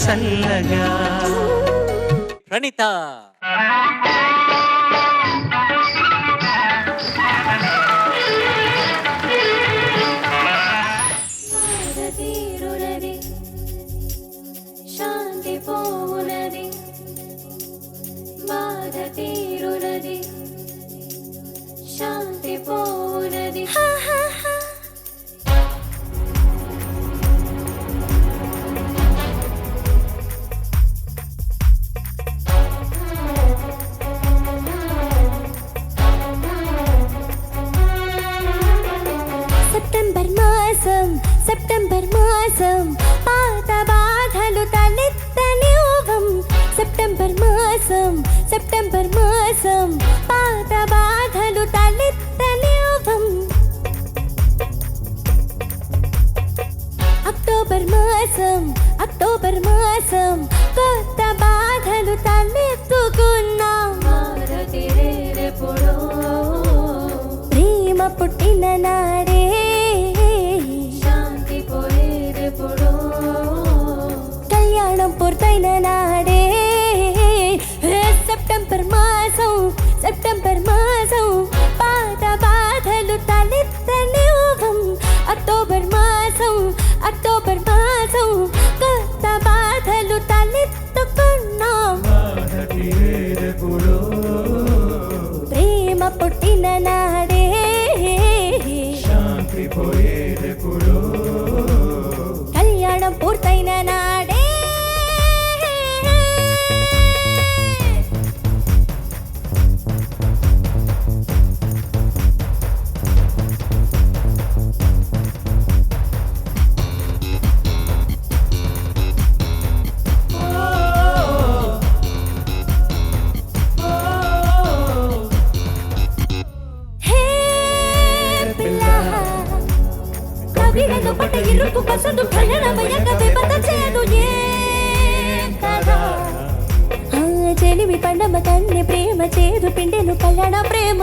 చల్లగా. ప్రణీత శాంతి పోవునది బాధ తీరునది శాంతి పోవునది సెప్టెంబర్ మాసం పాత బాధలు తలెత్తనివ్వం. సెప్టెంబర్ మాసం పాత బాధలు తలెత్తనివ్వం. అక్టోబర్ మాసం కొత్త బాధలు తలెత్తుకున్నాం. ప్రేమ పుట్టిన నాడే కళ్యాణం పూర్తయిన నాడే. సెప్టెంబర్ మాసం పాత బాధలు తలెత్తనివ్వం. అక్టోబర్ మాసం కొత్త బాధలు తలెత్తుకున్నాం. ప్రేమ పుట్టిన నాడే కళ్యాణం పూర్తయిన నాడే. కవిరను పట్ట ఇరుకు పసందు కళ్యాణమయ్యాక విపద చేయదు చెలిమి పండమ కన్ని ప్రేమ చేదు పిండెను కళ్యాణ ప్రేమ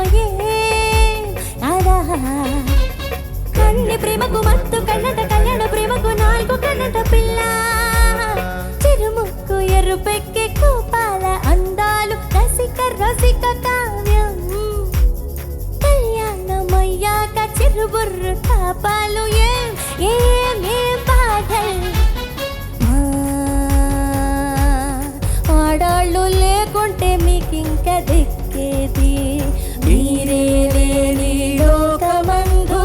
కన్ని ప్రేమకు మత్తు కన్నట కళ్యాణ ప్రేమకు 4 కన్నట పిల్ల. చిరుముక్కు ఎరుపెక్కి కోపాల అందాలు రసిక కావ్యం. కళ్యాణమయ్యాక చిరుబుర్రు తాపాలు ఏం బాధలు. ఆడాళ్ళు లేకుంటే మీకింక దిక్కేది మీరే లేని లోకమందు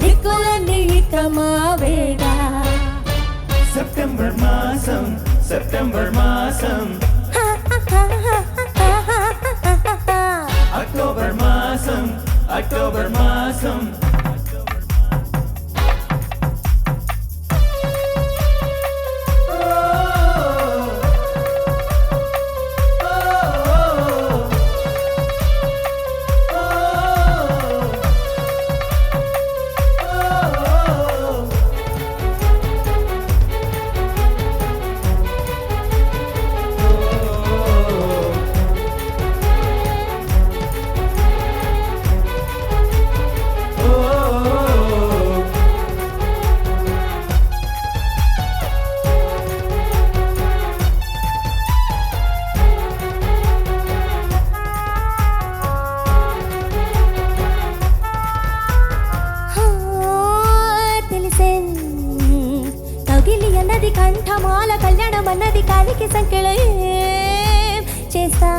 దిక్కులన్నీ ఇక మావేగా. సెప్టెంబర్ మాసం అక్టోబర్ మాసం అన్నది కంఠమాల కళ్యాణం అన్నది కాలికి సంఖ్యలో చేస్తా.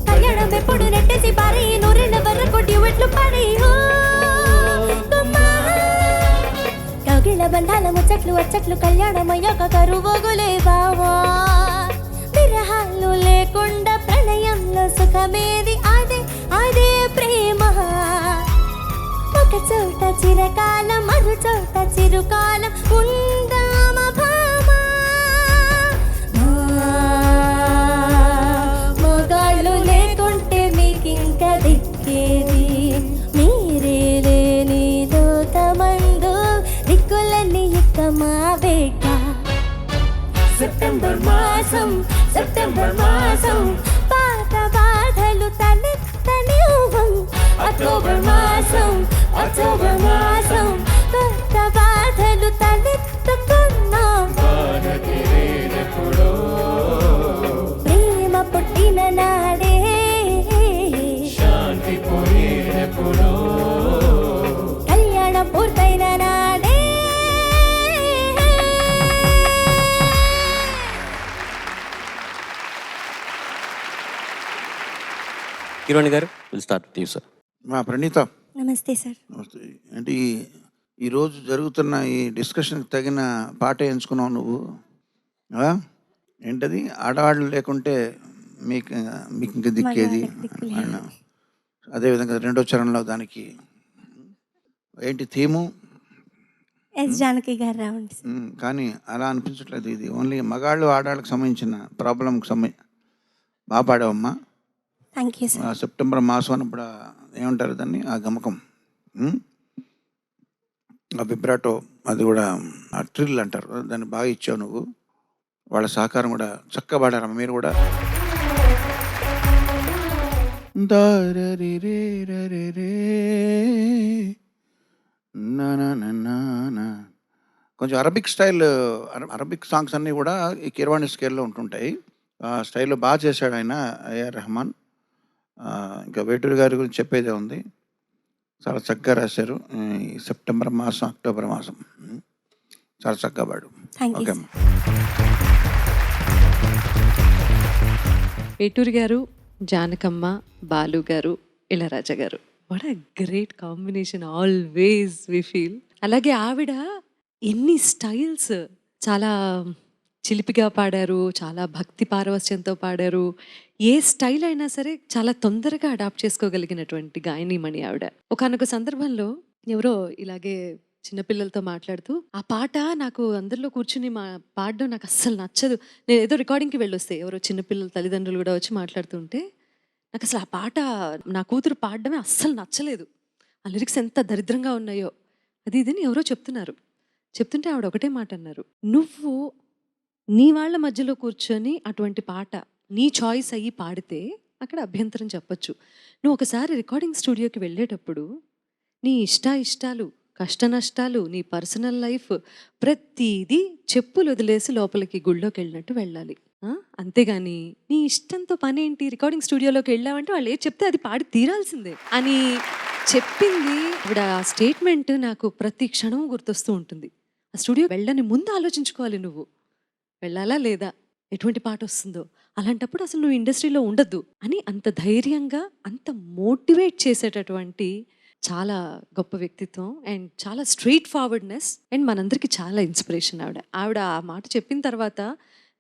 కళ్యాణం ఎప్పుడు నెట్టేసి పారి 100 వరకు డ్యూయెట్లు పాడి కౌగిల బంధాల ముచ్చట్లు వచ్చట్లు కళ్యాణమయ్యాక కరువోగులే బావా. విరహాలు లేకుండా ప్రణయంలో సుఖమేది అదే ప్రేమ. ఒక చోట చిరకాలం మరో చోట చిరుకాలం ఉందామ భామా. మగాళ్ళు లేకుంటే మీకింక దిక్కేది మీరే లేని లోకమందు దిక్కులన్నీ ఇక మావేగా. సెప్టెంబర్ మాసం పాత బాధలు తలెత్తనివ్వం. అక్టోబర్ మాసం కొత్త బాధలు తలెత్తుకున్నాం. కిరణ్ గారు will start with you sir. మా ప్రణీత నమస్తే సార్. నమస్తే. అంటే ఈరోజు జరుగుతున్న ఈ డిస్కషన్కి తగిన పాట ఎంచుకున్నావు నువ్వు. ఆ? ఏంటది? ఆడవాళ్ళు లేకుంటే మీకు మీకు ఇంక దిక్కేది అన్న. అదేవిధంగా రెండో చరణంలో దానికి ఏంటి థీము? ఎస్ జానకి గారు రావండి సార్. కానీ అలా అనిపించట్లేదు. ఇది ఓన్లీ మగాళ్ళు ఆడవాళ్ళకి సంబంధించిన ప్రాబ్లంకి బాగా పాడావమ్మా. Thank you sir. సెప్టెంబర్ మాసం అన్నప్పుడు ఏమంటారు దాన్ని, ఆ గమకం, ఆ విబ్రాటో, అది కూడా ఆ ట్రిల్ అంటారు, దాన్ని బాగా ఇచ్చావు నువ్వు. వాళ్ళ సహకారం కూడా చక్కగా పాడారమ్మ మీరు కూడా. కొంచెం అరబిక్ స్టైల్, అరబిక్ సాంగ్స్ అన్నీ కూడా ఈ కీరవాణి స్కేల్లో ఉంటుంటాయి. ఆ స్టైల్లో బాగా చేశాడు ఆయన ఏఆర్ రెహమాన్. ఇంకా వేటూరి గారి గురించి చెప్పేదే ఉంది, చాలా చక్కగా రాశారు. ఈ సెప్టెంబర్ మాసం అక్టోబర్ మాసం చాలా చక్కగా పాడు. ఓకే అమ్మా. వేటూరి గారు, జానకమ్మ, బాలు గారు, ఇళరాజా గారు, what a great combination always we feel. అలాగే ఆవిడ ఎన్ని స్టైల్స్, చాలా చిలిపిగా పాడారు, చాలా భక్తి పారవస్యంతో పాడారు. ఏ స్టైల్ అయినా సరే చాలా తొందరగా అడాప్ట్ చేసుకోగలిగినటువంటి గాయనీమణి ఆవిడ. ఒకానొక సందర్భంలో ఎవరో ఇలాగే చిన్నపిల్లలతో మాట్లాడుతూ, ఆ పాట నాకు అందరిలో కూర్చుని పాడడం నాకు అస్సలు నచ్చదు. నేను ఏదో రికార్డింగ్కి వెళ్ళొస్తే ఎవరో చిన్నపిల్లల తల్లిదండ్రులు కూడా వచ్చి మాట్లాడుతుంటే, నాకు అసలు ఆ పాట నా కూతురు పాడడమే అస్సలు నచ్చలేదు, ఆ లిరిక్స్ ఎంత దరిద్రంగా ఉన్నాయో అది ఇదని ఎవరో చెప్తుంటే ఆవిడ ఒకటే మాట అన్నారు, నువ్వు నీ వాళ్ళ మధ్యలో కూర్చొని అటువంటి పాట నీ చాయిస్ అయ్యి పాడితే అక్కడ అభ్యంతరం చెప్పొచ్చు. నువ్వు ఒకసారి రికార్డింగ్ స్టూడియోకి వెళ్ళేటప్పుడు నీ ఇష్టాలు, కష్ట నష్టాలు, నీ పర్సనల్ లైఫ్ ప్రతిదీ చెప్పులు వదిలేసి లోపలికి గుళ్ళోకి వెళ్ళినట్టు వెళ్ళాలి. అంతేగాని నీ ఇష్టంతో పని ఏంటి, రికార్డింగ్ స్టూడియోలోకి వెళ్ళావంటే వాళ్ళు ఏది చెప్తే అది పాడి తీరాల్సిందే అని చెప్పింది ఆవిడ. ఆ స్టేట్మెంట్ నాకు ప్రతి క్షణం గుర్తొస్తూ ఉంటుంది. ఆ స్టూడియో వెళ్ళని ముందు ఆలోచించుకోవాలి, నువ్వు వెళ్ళాలా లేదా, ఎటువంటి పాట వస్తుందో, అలాంటప్పుడు అసలు నువ్వు ఇండస్ట్రీలో ఉండద్దు అని అంత ధైర్యంగా, అంత మోటివేట్ చేసేటటువంటి చాలా గొప్ప వ్యక్తిత్వం అండ్ చాలా స్ట్రెయిట్ ఫార్వర్డ్నెస్ అండ్ మనందరికీ చాలా ఇన్స్పిరేషన్ ఆవిడ ఆ మాట చెప్పిన తర్వాత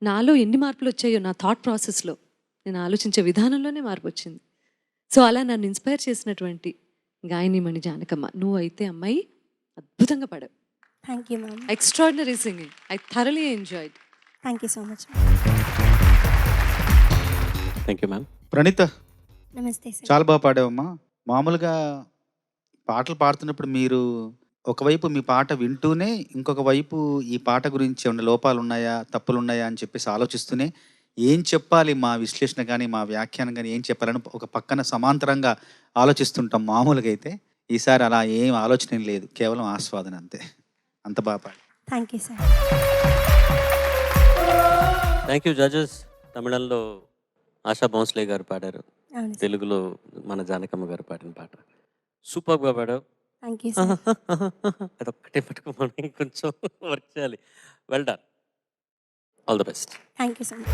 నాలో ఎన్ని మార్పులు వచ్చాయో, నా థాట్ ప్రాసెస్లో, నేను ఆలోచించే విధానంలోనే మార్పు వచ్చింది. సో అలా నన్ను ఇన్స్పైర్ చేసినటువంటి గాయనీమణి జానకమ్మ. నువ్వు అయితే అమ్మాయి అద్భుతంగా పాడావు. Thank you ma'am. Extraordinary singing. I thoroughly enjoyed. Thank you so much. Thank you ma'am. Praneetha, నమస్తే సార్. చాలా బాగా పాడావమ్మా. మామూలుగా పాటలు పాడుతున్నప్పుడు మీరు ఒకవైపు మీ పాట వింటూనే ఇంకొక వైపు ఈ పాట గురించి ఏమైనా లోపాలు ఉన్నాయా, తప్పులు ఉన్నాయా అని చెప్పేసి ఆలోచిస్తూనే ఏం చెప్పాలి, మా విశ్లేషణ కానీ మా వ్యాఖ్యానం కానీ ఏం చెప్పాలని ఒక పక్కన సమాంతరంగా ఆలోచిస్తుంటాం మామూలుగా. అయితే ఈసారి అలా ఏం ఆలోచన లేదు, కేవలం ఆస్వాదన అంతే. అంత బాగా పాడు. Thank you sir. Thank you judges. తమిళంలో ఆశా భోంస్లే గారు పాడారు, అవును సార్. తెలుగులో మన జానకమ్మ గారు పాడిన పాట సూపర్గా పాడావు. Thank you sir. అదొక్కటే పట్టుకోమని కొంచెం వర్క్ చేయాలి. Well done. All the best. Thank you so much.